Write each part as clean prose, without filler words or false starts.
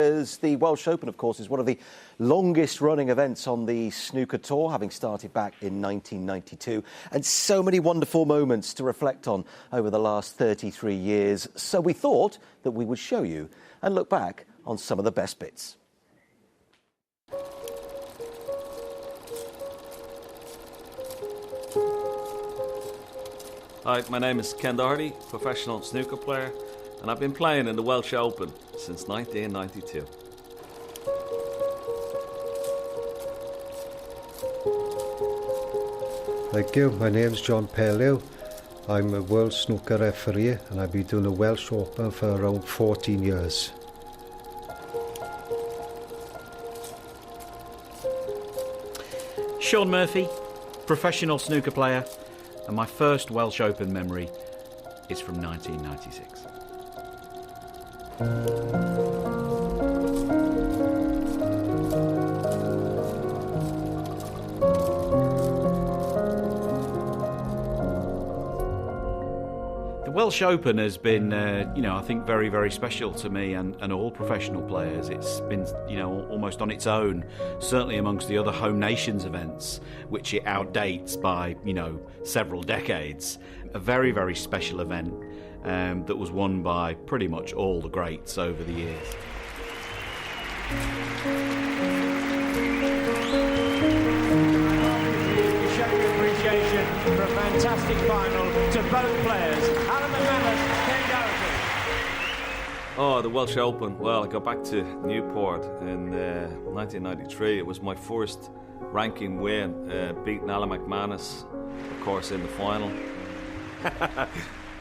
As the Welsh Open, of course, is one of the longest-running events on the snooker tour, having started back in 1992, and so many wonderful moments to reflect on over the last 33 years. So we thought that we would show you and look back on some of the best bits. Hi, my name is Ken Doherty, professional snooker player, and I've been playing in the Welsh Open since 1992. Thank you. My name's John Pellew. I'm a world snooker referee and I've been doing the Welsh Open for around 14 years. Shaun Murphy, professional snooker player, and my first Welsh Open memory is from 1996. The Welsh Open has been, I think very, very special to me and all professional players. It's been, almost on its own, certainly amongst the other home nations events, which it outdates by, several decades. A very, very special event that was won by pretty much all the greats over the years. Appreciation for a fantastic final to both players. Alan McManus, Ken Doherty. Oh, the Welsh Open. Well, I got back to Newport in 1993. It was my first ranking win, beating Alan McManus, of course, in the final.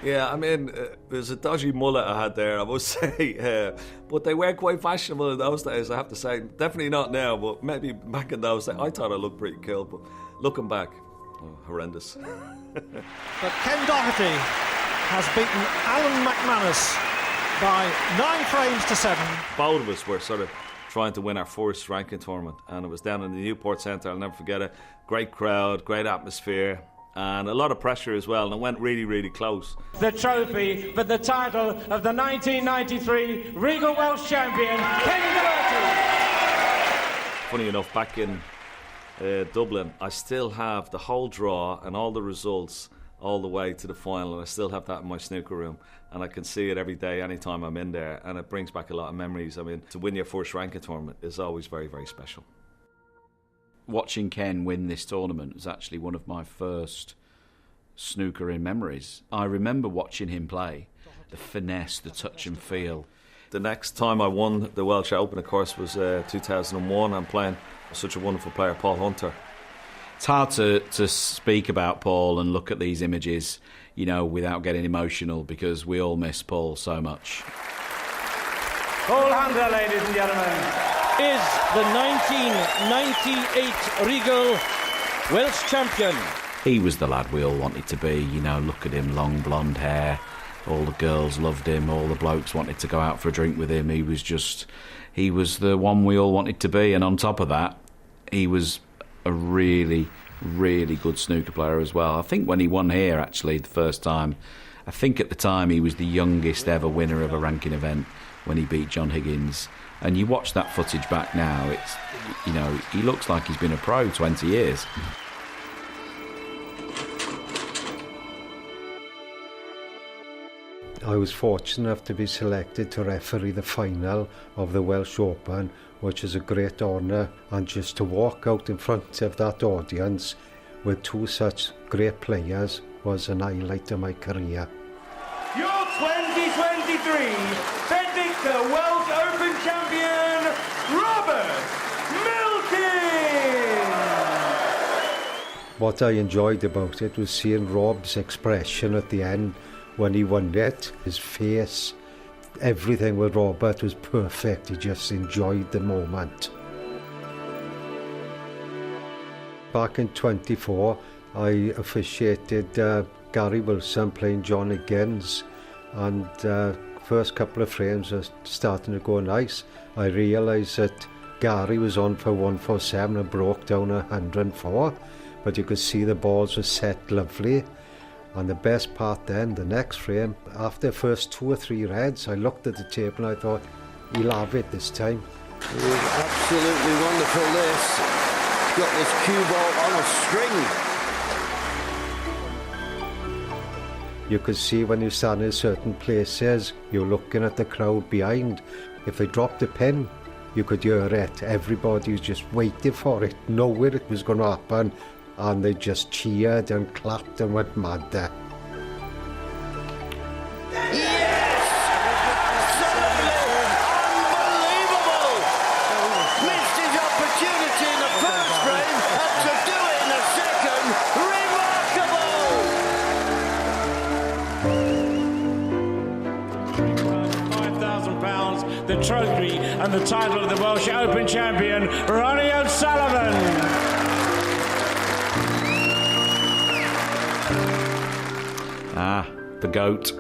Yeah, I mean, it was a dodgy mullet I had there, I must say. But they were quite fashionable in those days, I have to say. Definitely not now, but maybe back in those days. I thought I looked pretty cool, but looking back, horrendous. But Ken Doherty has beaten Alan McManus by 9 frames to 7. Both of us were sort of trying to win our first ranking tournament, and it was down in the Newport Centre. I'll never forget it. Great crowd, great atmosphere, and a lot of pressure as well, and it went really, really close. The trophy for the title of the 1993 Regal Welsh Champion, Ken Doherty. Funny enough, back in Dublin, I still have the whole draw and all the results all the way to the final, and I still have that in my snooker room, and I can see it every day, anytime I'm in there, and it brings back a lot of memories. I mean, to win your first ranking tournament is always very, very special. Watching Ken win this tournament was actually one of my first snooker in memories. I remember watching him play, the finesse, the touch and feel. The next time I won the Welsh Open, of course, was 2001. I'm playing such a wonderful player, Paul Hunter. It's hard to speak about Paul and look at these images, without getting emotional, because we all miss Paul so much. Paul Hunter, ladies and gentlemen, is the 1998 Regal Welsh Champion. He was the lad we all wanted to be, look at him, long blonde hair, all the girls loved him, all the blokes wanted to go out for a drink with him. He was the one we all wanted to be, and on top of that, he was a really, really good snooker player as well. I think when he won here, actually, the first time, I think at the time he was the youngest ever winner of a ranking event when he beat John Higgins. And you watch that footage back now, it's, he looks like he's been a pro 20 years. I was fortunate enough to be selected to referee the final of the Welsh Open, which is a great honour, and just to walk out in front of that audience with two such great players was an highlight of my career. your 2023 Benedicta Welsh Open champion, Robert Milton. What I enjoyed about it was seeing Rob's expression at the end when he won it, his face. Everything with Robert was perfect. He just enjoyed the moment. Back in 24, I officiated Gary Wilson playing John Higgins, and first couple of frames were starting to go nice. I realised that Gary was on for 147 and broke down 104, but you could see the balls were set lovely. And the best part then, the next frame, after the first 2 or 3 reds, I looked at the table and I thought, he'll have it this time. It was absolutely wonderful, this. He's got this cue ball on a string. You could see when you stand in certain places, you're looking at the crowd behind. If they dropped a pin, you could hear it. Everybody was just waiting for it, knowing it was going to happen, and they just cheered and clapped and went mad there. Yes! Absolutely unbelievable! Missed his opportunity in the first frame, and to do it in the second, remarkable! £5,000, the trophy and the title of the Welsh Open champion, Ronnie O'Sullivan. The GOAT.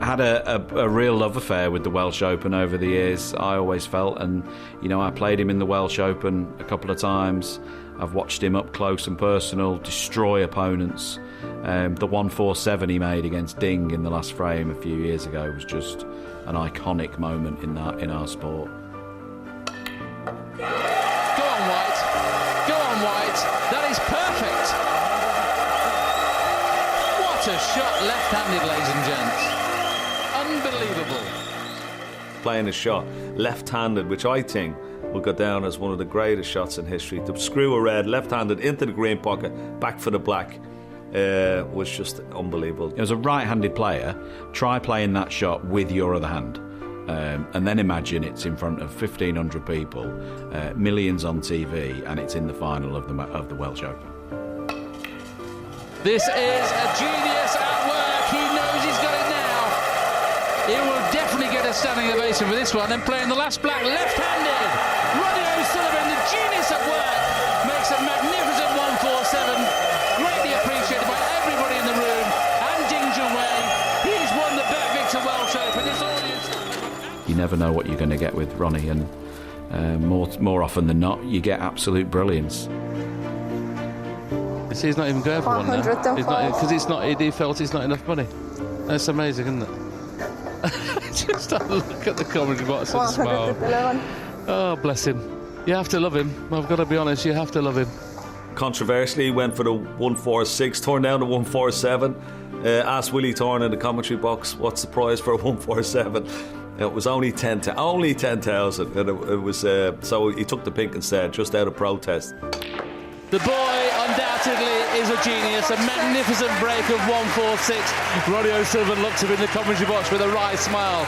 Had a real love affair with the Welsh Open over the years, I always felt, and I played him in the Welsh Open a couple of times. I've watched him up close and personal destroy opponents. The 147 he made against Ding in the last frame a few years ago was just an iconic moment in our sport. Go on, White. Go on, White. That is perfect. What a shot, left-handed, ladies and gents. Unbelievable. Playing a shot left-handed, which I think will go down as one of the greatest shots in history. To screw a red left-handed into the green pocket, back for the black, was just unbelievable. As a right-handed player, try playing that shot with your other hand, and then imagine it's in front of 1,500 people, millions on TV, and it's in the final of the Welsh Open. This is a genius at work. He knows he's got it now. He will definitely get a standing ovation for this one. And playing the last black left-handed, Ronnie O'Sullivan, the genius at work, makes a magnificent 147. Greatly appreciated by everybody in the room. And Ding Wei, he's won the Bet Victor Welsh Open. This audience. You never know what you're going to get with Ronnie, and more often than not, you get absolute brilliance. See, he's not even going for one now. Because he felt it's not enough money. That's amazing, isn't it? Just have a look at the commentary box and smile. Oh, bless him. You have to love him. I've got to be honest, you have to love him. Controversially, went for the 146, turned down the 147. Asked Willie Thorne in the commentary box, what's the prize for a 147? It was only 10,000, and it was so he took the pink instead, just out of protest. The boy undoubtedly is a genius, a magnificent break of 146. Ronnie O'Sullivan looks up in the commentary box with a wry smile.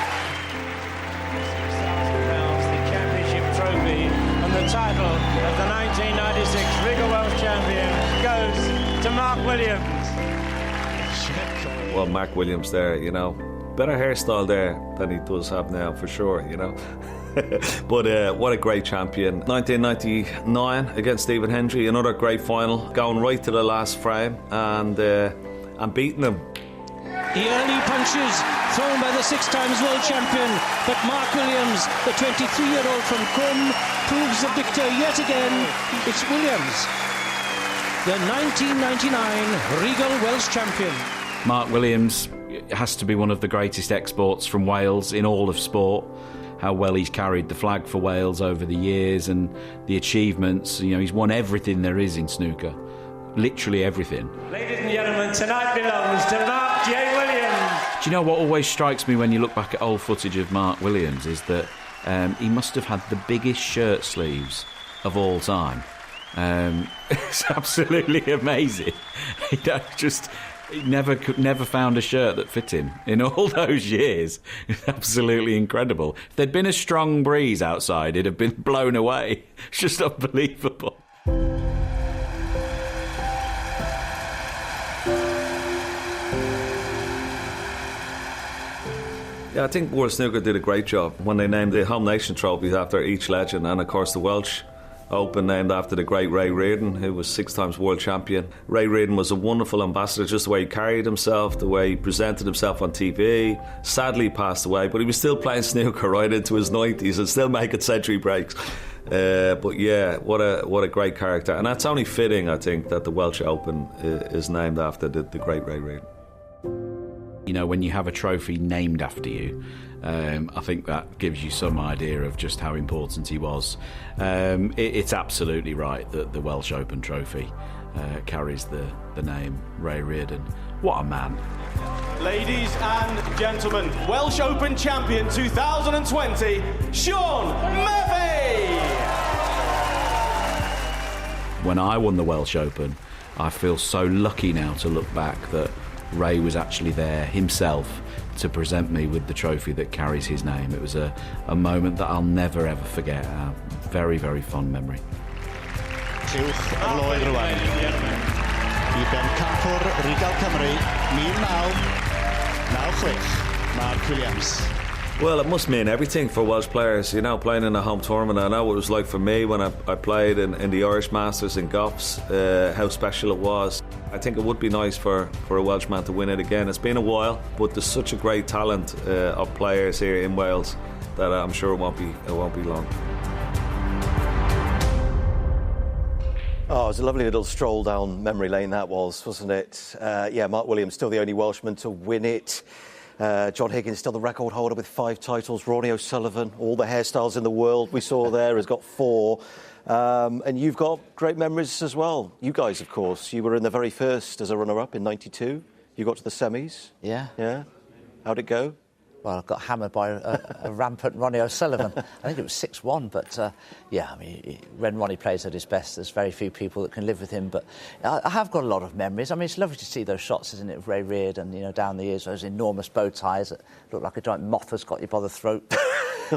The championship trophy and the title of the 1996 Regal Welsh champion goes to Mark Williams. Well, Mark Williams there, better hairstyle there than he does have now, for sure, But what a great champion. 1999 against Stephen Hendry, another great final, going right to the last frame and beating him. The early punches thrown by the 6 times world champion, but Mark Williams, the 23-year-old from Cwm, proves the victor yet again. It's Williams, the 1999 Regal Welsh champion. Mark Williams has to be one of the greatest exports from Wales in all of sport. How well he's carried the flag for Wales over the years and the achievements. He's won everything there is in snooker. Literally everything. Ladies and gentlemen, tonight belongs to Mark J. Williams. Do you know what always strikes me when you look back at old footage of Mark Williams is that he must have had the biggest shirt sleeves of all time. It's absolutely amazing. He never found a shirt that fit him in all those years. It's absolutely incredible. If there'd been a strong breeze outside, it'd have been blown away. It's just unbelievable. Yeah, I think World Snooker did a great job when they named the Home Nation trophies after each legend, and of course the Welsh Open named after the great Ray Reardon, who was 6 times world champion. Ray Reardon was a wonderful ambassador, just the way he carried himself, the way he presented himself on TV. Sadly he passed away, but he was still playing snooker right into his 90s and still making century breaks. But yeah, what a great character, and that's only fitting, I think, that the Welsh Open is named after the great Ray Reardon. You know, when you have a trophy named after you, I think that gives you some idea of just how important he was. It's absolutely right that the Welsh Open trophy carries the name Ray Reardon. What a man. Ladies and gentlemen, Welsh Open champion 2020, Shaun Murphy! When I won the Welsh Open, I feel so lucky now to look back that Ray was actually there himself to present me with the trophy that carries his name. It was a moment that I'll never ever forget. A very, very fond memory. Clywch y flwydd rwan. I bencampwr Rygal Cymru, 1996, Mark Williams. Well, it must mean everything for Welsh players, you know, playing in a home tournament. I know what it was like for me when I played in the Irish Masters in Goffs, how special it was. I think it would be nice for a Welshman to win it again. It's been a while, but there's such a great talent of players here in Wales that I'm sure it won't be long. Oh, it was a lovely little stroll down memory lane, that was, wasn't it? Yeah, Mark Williams, still the only Welshman to win it. John Higgins, still the record holder with 5 titles. Ronnie O'Sullivan, all the hairstyles in the world we saw there, has got 4. And you've got great memories as well. You guys, of course, you were in the very first as a runner-up in '92. You got to the semis. Yeah. Yeah. How'd it go? Well, I got hammered by a rampant Ronnie O'Sullivan. I think it was 6-1, but yeah, I mean, when Ronnie plays at his best, there's very few people that can live with him. But I have got a lot of memories. I mean, it's lovely to see those shots, isn't it, of Ray Reardon, you know, down the years, those enormous bow ties that look like a giant moth has got you by the throat.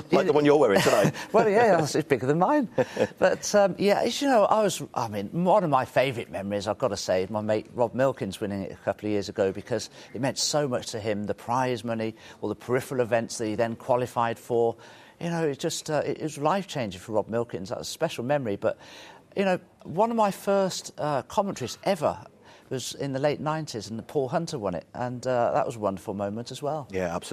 Like the one you're wearing tonight. Well, yeah, it's bigger than mine. But, yeah, you know, one of my favourite memories, I've got to say, is my mate Rob Milkins winning it a couple of years ago, because it meant so much to him, the prize money, all the peripheral events that he then qualified for. You know, it was life-changing for Rob Milkins. That was a special memory. But, you know, one of my first commentaries ever was in the late 90s, and Paul Hunter won it. And that was a wonderful moment as well. Yeah, absolutely.